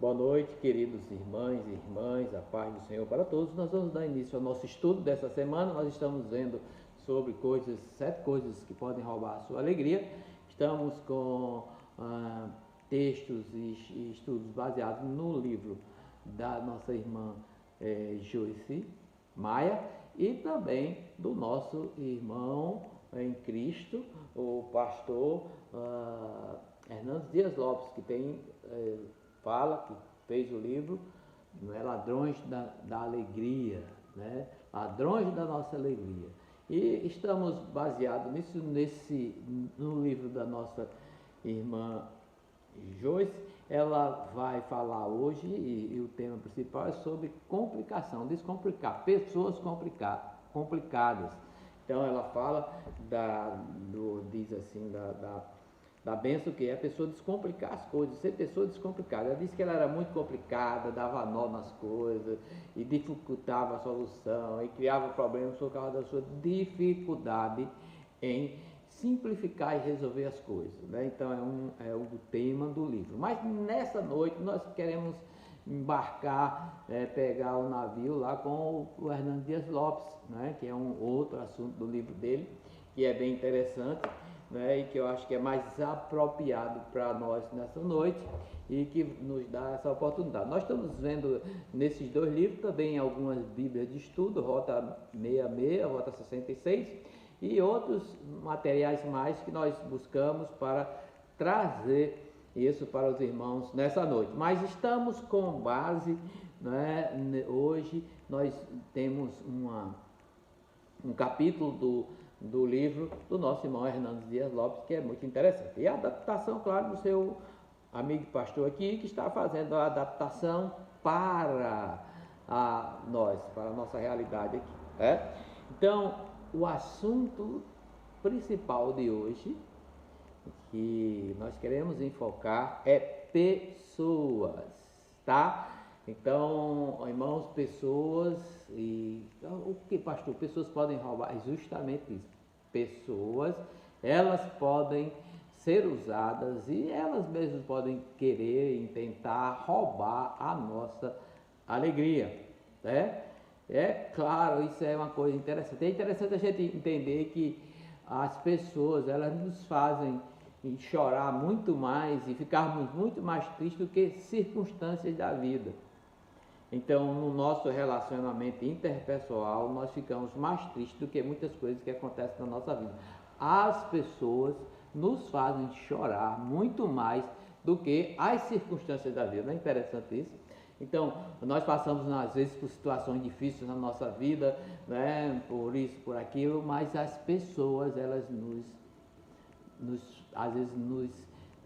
Boa noite, queridos irmãos e irmãs, a paz do Senhor para todos. Nós vamos dar início ao nosso estudo dessa semana. Nós estamos vendo sobre 7 coisas que podem roubar a sua alegria. Estamos com textos e estudos baseados no livro da nossa irmã Joyce Maia e também do nosso irmão em Cristo, o pastor Hernandes Dias Lopes, que fala, que fez o livro, não é, Ladrões da Alegria, né? Ladrões da Nossa Alegria. E estamos baseados no livro da nossa irmã Joyce. Ela vai falar hoje, e o tema principal é sobre complicação, descomplicar, pessoas complicadas. Então ela fala diz assim, da bênção que é a pessoa descomplicar as coisas, ser pessoa descomplicada. Ela disse que ela era muito complicada, dava nó nas coisas e dificultava a solução e criava problemas por causa da sua dificuldade em simplificar e resolver as coisas, né? Então é o tema do livro. Mas nessa noite nós queremos embarcar, pegar o navio lá com o Hernandes Dias Lopes, né? Que é um outro assunto do livro dele, que é bem interessante, né, e que eu acho que é mais apropriado para nós nessa noite e que nos dá essa oportunidade. Nós estamos vendo nesses dois livros também algumas bíblias de estudo, Rota 66, Rota 66 e outros materiais mais que nós buscamos para trazer isso para os irmãos nessa noite. Mas estamos com base, né, hoje nós temos um capítulo do livro do nosso irmão Hernandes Dias Lopes, que é muito interessante. E a adaptação, claro, do seu amigo pastor aqui, que está fazendo a adaptação para nós, para a nossa realidade aqui, né? Então, o assunto principal de hoje, que nós queremos enfocar, é pessoas, tá? Então, irmãos, pessoas o que, pastor? Pessoas podem roubar? É justamente isso. Pessoas, elas podem ser usadas e elas mesmas podem querer e tentar roubar a nossa alegria, né? É claro, isso é uma coisa interessante. É interessante a gente entender que as pessoas, elas nos fazem chorar muito mais e ficarmos muito mais tristes do que circunstâncias da vida. Então, no nosso relacionamento interpessoal, nós ficamos mais tristes do que muitas coisas que acontecem na nossa vida. As pessoas nos fazem chorar muito mais do que as circunstâncias da vida. Não é interessante isso? Então, nós passamos, às vezes, por situações difíceis na nossa vida, né? Por isso, por aquilo, mas as pessoas, elas às vezes,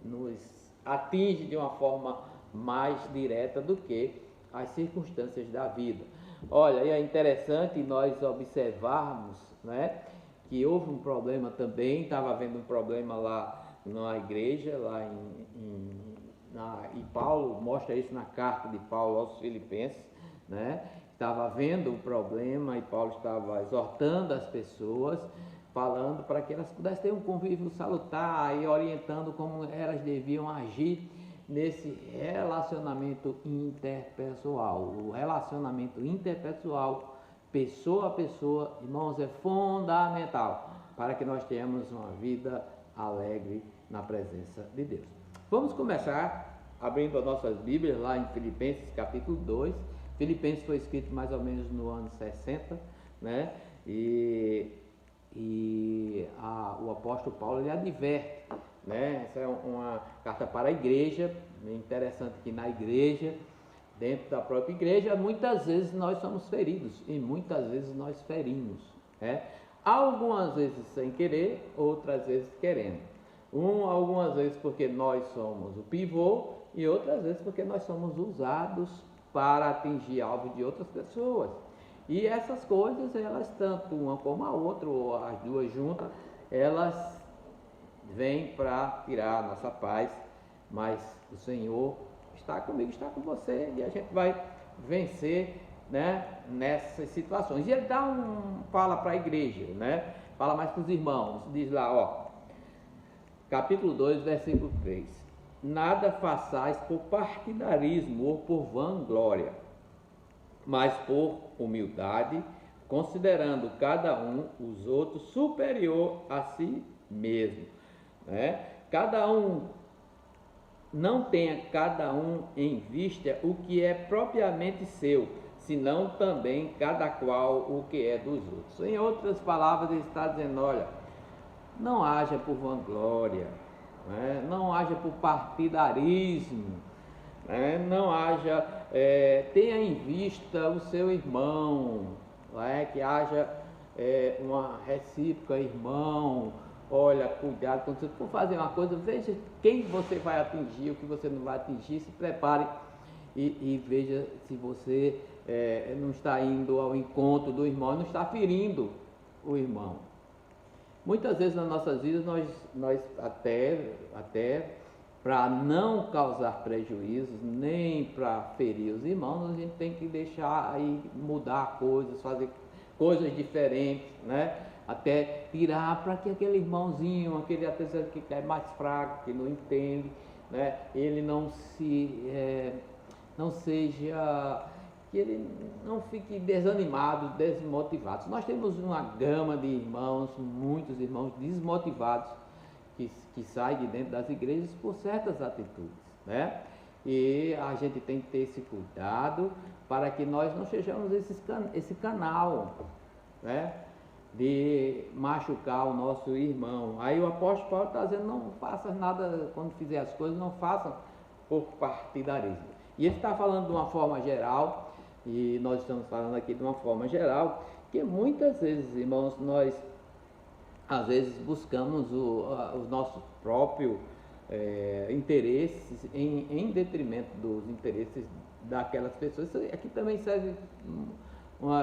nos atingem de uma forma mais direta do que as circunstâncias da vida. Olha, e é interessante nós observarmos, né, que houve um problema também, estava havendo um problema lá na igreja, e Paulo mostra isso na carta de Paulo aos Filipenses, né? Estava havendo um problema e Paulo estava exortando as pessoas, falando para que elas pudessem ter um convívio salutar e orientando como elas deviam agir nesse relacionamento interpessoal. O relacionamento interpessoal, pessoa a pessoa, irmãos, é fundamental para que nós tenhamos uma vida alegre na presença de Deus. Vamos começar abrindo as nossas Bíblias lá em Filipenses capítulo 2. Filipenses foi escrito mais ou menos no ano 60, né? O apóstolo Paulo, ele adverte, né? Essa é uma carta para a igreja. É interessante que na igreja, dentro da própria igreja, muitas vezes nós somos feridos e muitas vezes nós ferimos, né? Algumas vezes sem querer, outras vezes querendo. Algumas vezes porque nós somos o pivô e outras vezes porque nós somos usados para atingir alvo de outras pessoas. E essas coisas, elas, tanto uma como a outra, ou as duas juntas, elas vêm para tirar a nossa paz, mas o Senhor está comigo, está com você, e a gente vai vencer, né, nessas situações. E ele fala para a igreja, né, fala mais para os irmãos, diz lá, capítulo 2, versículo 3. nada façais por partidarismo ou por vanglória, mas por humildade, considerando cada um os outros superior a si mesmo, né? Não tenha cada um em vista o que é propriamente seu, senão também cada qual o que é dos outros. Em outras palavras, ele está dizendo, olha, não haja por vanglória, né? Não haja por partidarismo, né? Não haja, tenha em vista o seu irmão, né? Que haja uma recíproca, irmão. Olha, cuidado, quando você for fazer uma coisa, veja quem você vai atingir, o que você não vai atingir, se prepare e veja se você não está indo ao encontro do irmão, não está ferindo o irmão. Muitas vezes nas nossas vidas, nós até para não causar prejuízos, nem para ferir os irmãos, a gente tem que deixar aí mudar coisas, fazer coisas diferentes, né? Até tirar para que aquele irmãozinho, aquele até que é mais fraco, que não entende, né? Ele não seja, que ele não fique desanimado, desmotivado. Nós temos uma gama de irmãos, muitos irmãos desmotivados que saem de dentro das igrejas por certas atitudes, né? E a gente tem que ter esse cuidado para que nós não sejamos esse canal, né, de machucar o nosso irmão. Aí o apóstolo Paulo está dizendo, não faça nada, quando fizer as coisas, não façam por partidarismo. E ele está falando de uma forma geral, e nós estamos falando aqui de uma forma geral, que muitas vezes, irmãos, nós às vezes buscamos os nossos próprios interesses em detrimento dos interesses daquelas pessoas. Isso aqui também serve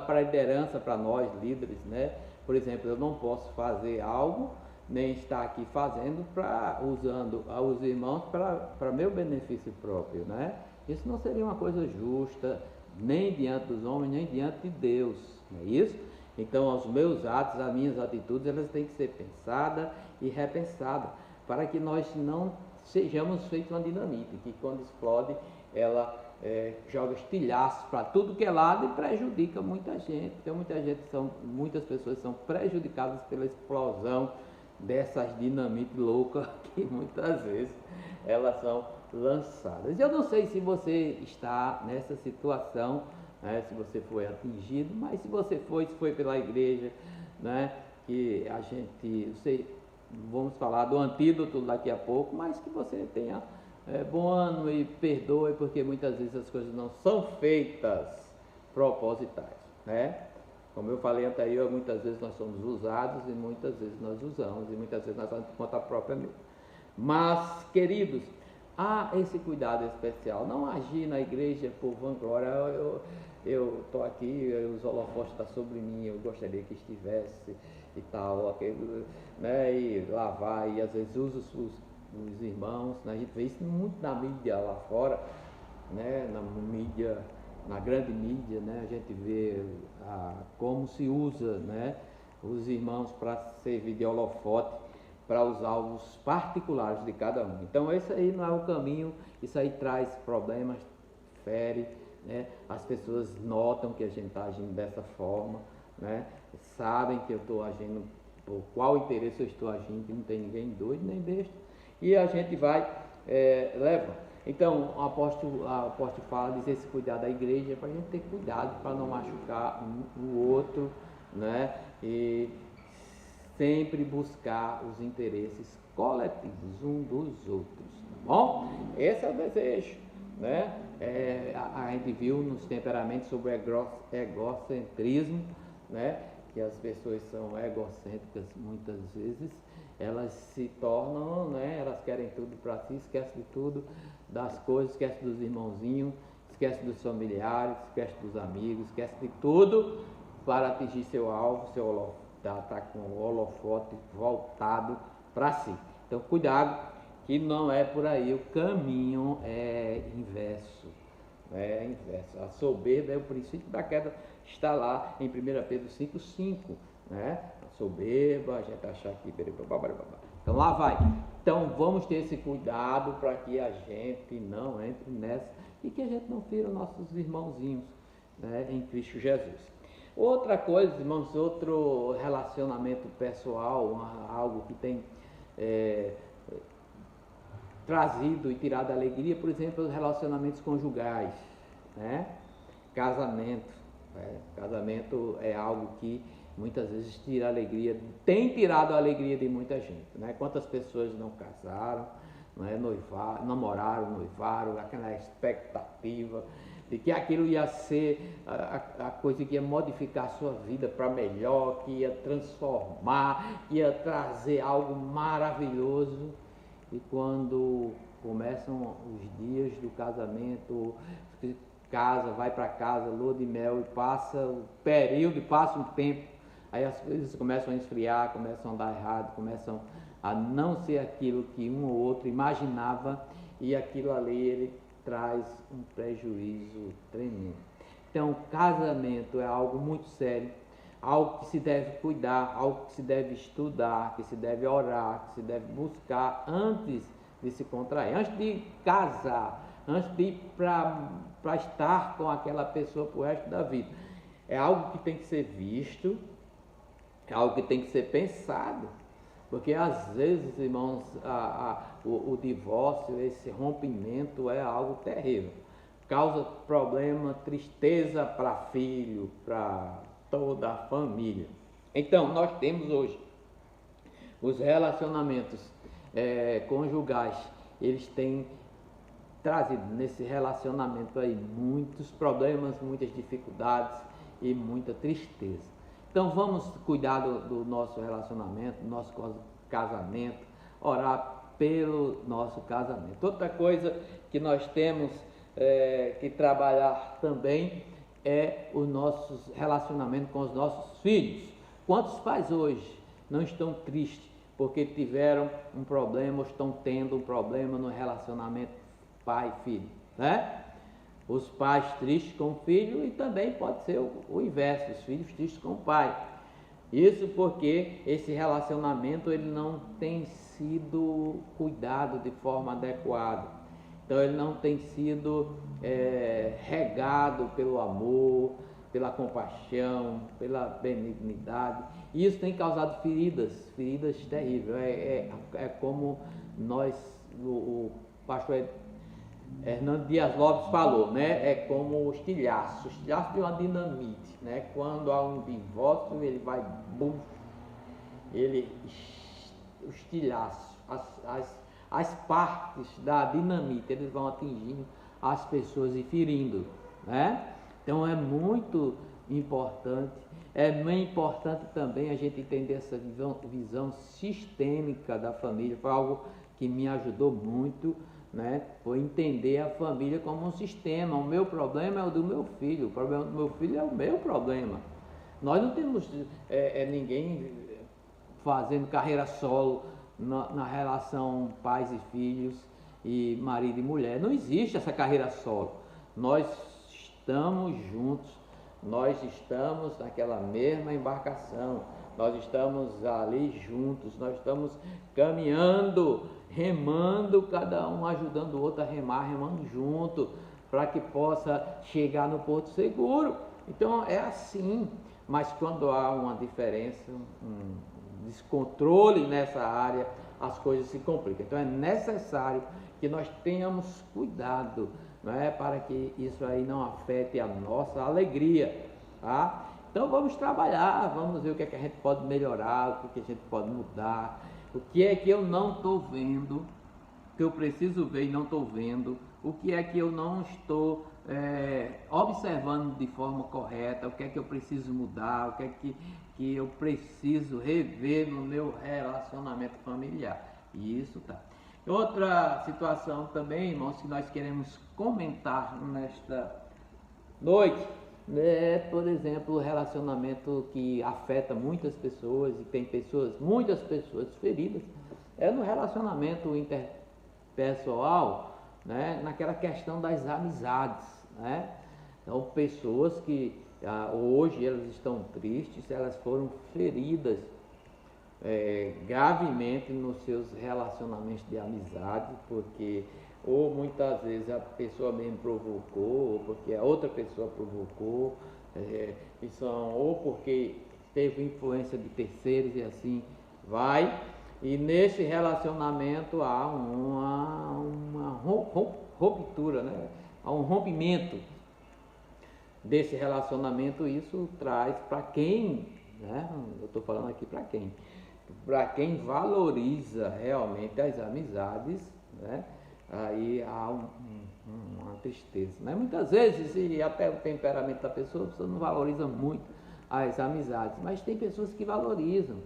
para liderança, para nós líderes, né? Por exemplo, eu não posso fazer algo, nem estar aqui fazendo, usando os irmãos para meu benefício próprio, né? Isso não seria uma coisa justa, nem diante dos homens, nem diante de Deus, não é isso? Então, os meus atos, as minhas atitudes, elas têm que ser pensadas e repensadas, para que nós não sejamos feitos uma dinamite, que quando explode, ela joga estilhaços para tudo que é lado e prejudica muita gente. Então, muitas pessoas são prejudicadas pela explosão dessas dinamites loucas que muitas vezes elas são lançadas. Eu não sei se você está nessa situação, né, se você foi atingido, mas se você se foi pela igreja, né, que a gente, vamos falar do antídoto daqui a pouco, mas que você tenha bom ano e perdoe, porque muitas vezes as coisas não são feitas propositais, né? Como eu falei anterior, muitas vezes nós somos usados e muitas vezes nós usamos, e muitas vezes nós vamos por conta própria mesmo. Mas, queridos, há esse cuidado especial, não agir na igreja por vanglória. Eu estou aqui, os holofotes estão sobre mim, eu gostaria que estivesse e tal, aquele, né? E lá vai, e às vezes usa os irmãos, né? A gente vê isso muito na mídia lá fora, né? Na grande mídia, né? A gente vê como se usa, né, os irmãos para servir de holofote para os alvos particulares de cada um. Então esse aí não é o caminho, isso aí traz problemas, fere, né? As pessoas notam que a gente está agindo dessa forma, né? Sabem que eu estou agindo por qual interesse eu estou agindo, que não tem ninguém doido nem besta, e a gente vai levando. Então o apóstolo fala, diz esse cuidado da igreja, para a gente ter cuidado para não machucar o outro, né? E sempre buscar os interesses coletivos um dos outros, tá bom? Esse é o desejo, né? A gente viu nos temperamentos sobre o egocentrismo, né? Que as pessoas são egocêntricas muitas vezes, elas se tornam, né? Elas querem tudo para si, esquecem de tudo, das coisas, esquecem dos irmãozinhos, esquecem dos familiares, esquecem dos amigos, esquecem de tudo para atingir seu alvo, seu holofote. Está com o holofote voltado para si. Então cuidado, que não é por aí, o caminho é inverso, inverso. A soberba é o princípio da queda, está lá em 1 Pedro 5,5, né? A soberba, a gente achar que então lá vai, Então vamos ter esse cuidado para que a gente não entre nessa e que a gente não fira nossos irmãozinhos, né, em Cristo Jesus. Outra coisa, irmãos, outro relacionamento pessoal, algo que tem trazido e tirado alegria, por exemplo, os relacionamentos conjugais, né? Casamento. Casamento é algo que muitas vezes tira alegria, tem tirado a alegria de muita gente, né? Quantas pessoas não casaram, não é? Namoraram, noivaram, aquela expectativa de que aquilo ia ser a coisa que ia modificar a sua vida para melhor, que ia transformar, que ia trazer algo maravilhoso. E quando começam os dias do casamento, casa, vai para casa, lua de mel, e passa o período, passa um tempo, aí as coisas começam a esfriar, começam a dar errado, começam a não ser aquilo que um ou outro imaginava, e aquilo ali ele traz um prejuízo tremendo. Então, casamento é algo muito sério, algo que se deve cuidar, algo que se deve estudar, que se deve orar, que se deve buscar antes de se contrair, antes de casar, antes de ir para estar com aquela pessoa para o resto da vida. É algo que tem que ser visto, é algo que tem que ser pensado, porque às vezes, irmãos, o divórcio, esse rompimento é algo terrível. Causa problema, tristeza para filho, para toda a família. Então, nós temos hoje os relacionamentos conjugais, eles têm trazido nesse relacionamento aí muitos problemas, muitas dificuldades e muita tristeza. Então vamos cuidar do nosso relacionamento, do nosso casamento, orar pelo nosso casamento. Outra coisa que nós temos que trabalhar também é os nossos relacionamentos com os nossos filhos. Quantos pais hoje não estão tristes porque tiveram um problema ou estão tendo um problema no relacionamento pai e filho, né? Os pais tristes com o filho, e também pode ser o inverso, os filhos tristes com o pai. Isso porque esse relacionamento ele não tem sido cuidado de forma adequada. Então ele não tem sido regado pelo amor, pela compaixão, pela benignidade. E isso tem causado feridas terríveis. É como o pastor Hernando Dias Lopes falou, né? É como o estilhaço de uma dinamite, né? Quando há um divórcio, ele vai, bum, o estilhaço, as partes da dinamite, eles vão atingindo as pessoas e ferindo, né? Então é muito importante, também a gente entender essa visão sistêmica da família. Foi algo que me ajudou muito, né? Foi entender a família como um sistema. O meu problema é o do meu filho, o problema do meu filho é o meu problema. Nós não temos ninguém fazendo carreira solo na relação pais e filhos e marido e mulher. Não existe essa carreira solo. Nós estamos juntos, nós estamos naquela mesma embarcação, nós estamos ali juntos, nós estamos caminhando, remando, cada um ajudando o outro a remar, remando junto, para que possa chegar no porto seguro. Então é assim, mas quando há uma diferença, um descontrole nessa área, as coisas se complicam. Então é necessário que nós tenhamos cuidado, né, para que isso aí não afete a nossa alegria, tá? Então vamos trabalhar, vamos ver o que é que a gente pode melhorar, o que é que a gente pode mudar, o que é que eu não estou vendo, que eu preciso ver e não estou vendo, o que é que eu não estou observando de forma correta, o que é que eu preciso mudar, o que é que eu preciso rever no meu relacionamento familiar. E isso tá. Outra situação também, irmãos, que nós queremos comentar nesta noite, por exemplo, o relacionamento que afeta muitas pessoas e tem muitas pessoas feridas, é no relacionamento interpessoal, né, naquela questão das amizades, né? Então, pessoas que hoje elas estão tristes, elas foram feridas gravemente nos seus relacionamentos de amizade, porque ou muitas vezes a pessoa mesmo provocou, ou porque a outra pessoa provocou, ou porque teve influência de terceiros e assim vai. E nesse relacionamento há uma ruptura, né? Há um rompimento desse relacionamento. Isso traz para quem, né? Eu estou falando aqui para quem? Para quem valoriza realmente as amizades, né? Aí há uma tristeza, né? Muitas vezes, e até o temperamento da pessoa, a pessoa não valoriza muito as amizades, mas tem pessoas que valorizam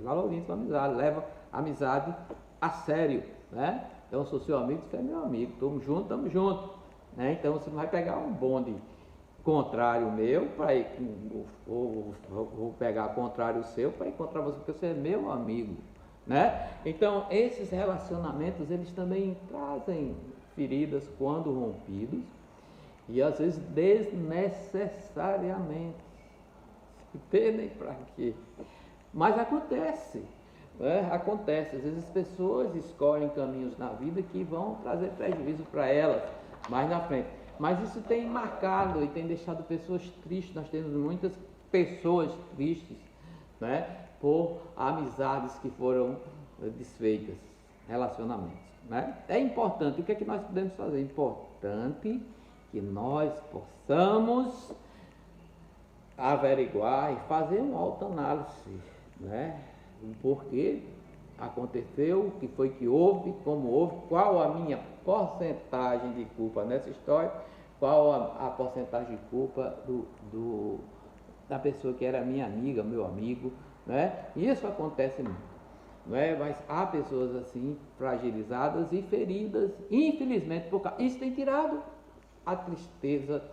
a amizade, levam a amizade a sério, né? Então, eu sou seu amigo, você é meu amigo, estamos juntos, né? Então, você não vai pegar um bonde contrário meu para ir, ou vou pegar contrário seu para encontrar você, porque você é meu amigo, né? Então, esses relacionamentos, eles também trazem feridas quando rompidos, e às vezes desnecessariamente, se perdem para quê? Mas acontece, né? Acontece, às vezes as pessoas escolhem caminhos na vida que vão trazer prejuízo para elas mais na frente. Mas isso tem marcado e tem deixado pessoas tristes. Nós temos muitas pessoas tristes, né, por amizades que foram desfeitas, relacionamentos, né? É importante, o que é que nós podemos fazer? É importante que nós possamos averiguar e fazer uma autoanálise, né? O porquê aconteceu, o que foi que houve, como houve, qual a minha porcentagem de culpa nessa história, qual a porcentagem de culpa da pessoa que era minha amiga, meu amigo, né? Isso acontece muito, não é? Mas há pessoas assim, fragilizadas e feridas, infelizmente, isso tem tirado a tristeza,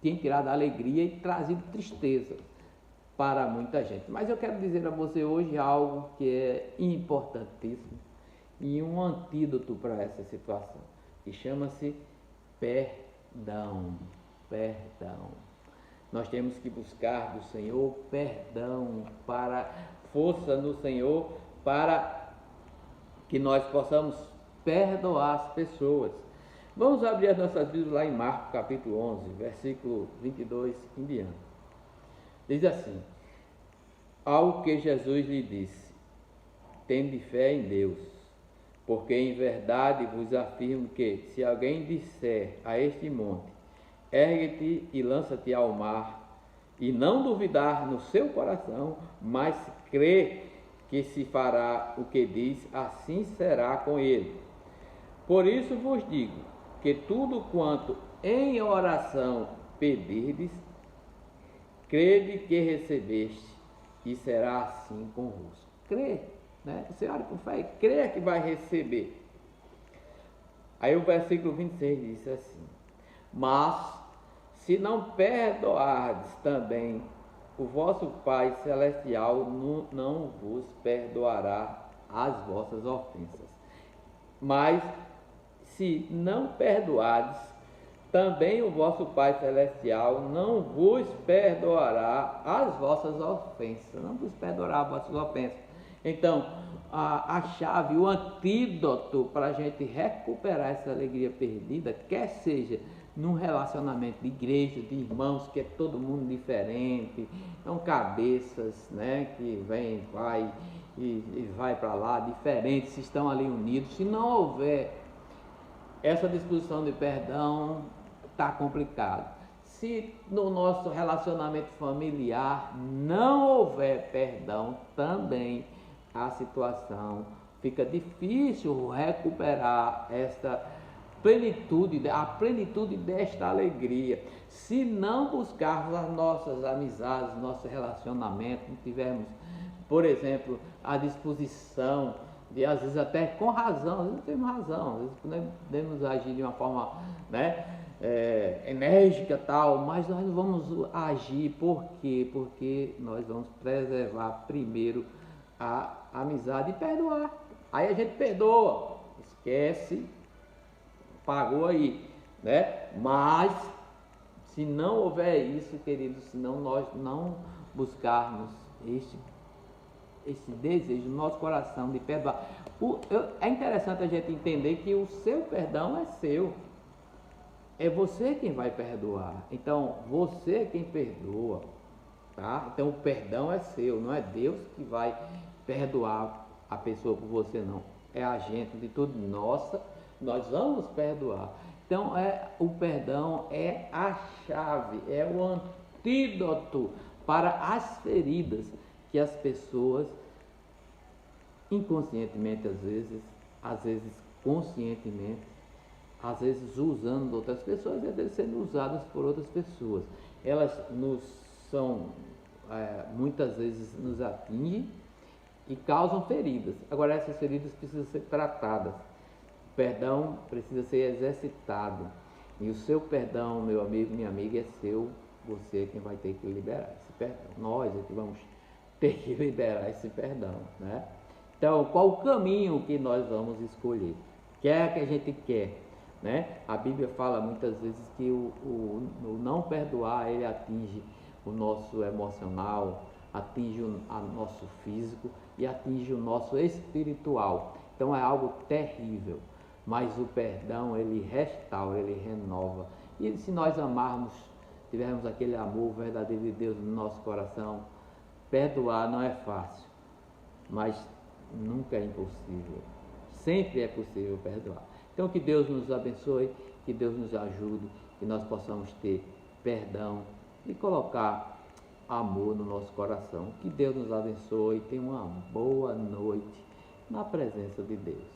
tem tirado a alegria e trazido tristeza para muita gente. Mas eu quero dizer a você hoje algo que é importantíssimo e um antídoto para essa situação, que chama-se perdão. Perdão. Nós temos que buscar do Senhor perdão, para força no Senhor, para que nós possamos perdoar as pessoas. Vamos abrir as nossas Bíblias lá em Marcos capítulo 11, versículo 22 em diante. Diz assim: ao que Jesus lhe disse: tende fé em Deus, porque em verdade vos afirmo que, se alguém disser a este monte, ergue-te e lança-te ao mar, e não duvidar no seu coração, mas crer que se fará o que diz, assim será com ele. Por isso vos digo que tudo quanto em oração pedirdes, crede que recebeste, e será assim convosco. Crê, né? Você ora com fé e crê que vai receber. Aí o versículo 26 diz assim: mas se não perdoardes também, o vosso Pai Celestial não vos perdoará as vossas ofensas. Mas se não perdoardes, também o vosso Pai Celestial não vos perdoará as vossas ofensas. Não vos perdoará as vossas ofensas. Então, a chave, o antídoto para a gente recuperar essa alegria perdida, quer seja num relacionamento de igreja, de irmãos, que é todo mundo diferente, são cabeças, né, que vem, vai e vai para lá, diferentes, estão ali unidos. Se não houver essa disposição de perdão, está complicado. Se no nosso relacionamento familiar não houver perdão, também a situação fica difícil recuperar esta plenitude, a plenitude desta alegria. Se não buscarmos as nossas amizades, nosso relacionamento, não tivermos, por exemplo, a disposição de, às vezes até com razão, às vezes não temos razão, às vezes podemos agir de uma forma, né, enérgica tal, mas nós não vamos agir. Por quê? Porque nós vamos preservar primeiro a amizade e perdoar. Aí a gente perdoa, esquece, pagou aí, né? Mas se não houver isso, queridos, se não nós não buscarmos este esse desejo no nosso coração de perdoar. É interessante a gente entender que o seu perdão é seu. É você quem vai perdoar. Então, você é quem perdoa. Tá? Então, o perdão é seu. Não é Deus que vai perdoar a pessoa por você, não. É a gente de tudo. Nossa, nós vamos perdoar. Então, o perdão é a chave, é o antídoto para as feridas que as pessoas inconscientemente, às vezes conscientemente, às vezes usando outras pessoas e às vezes sendo usadas por outras pessoas. Elas muitas vezes nos atingem e causam feridas. Agora, essas feridas precisam ser tratadas. O perdão precisa ser exercitado. E o seu perdão, meu amigo, minha amiga, é seu. Você é quem vai ter que liberar esse perdão. Nós é que vamos ter que liberar esse perdão, né? Então, qual o caminho que nós vamos escolher? O que é que a gente quer, né? A Bíblia fala muitas vezes que o não perdoar, ele atinge o nosso emocional, atinge o nosso físico e atinge o nosso espiritual. Então é algo terrível, mas o perdão, ele restaura, ele renova. E se nós amarmos, tivermos aquele amor verdadeiro de Deus no nosso coração, perdoar não é fácil, mas nunca é impossível. Sempre é possível perdoar. Então que Deus nos abençoe, que Deus nos ajude, que nós possamos ter perdão e colocar amor no nosso coração. Que Deus nos abençoe e tenha uma boa noite na presença de Deus.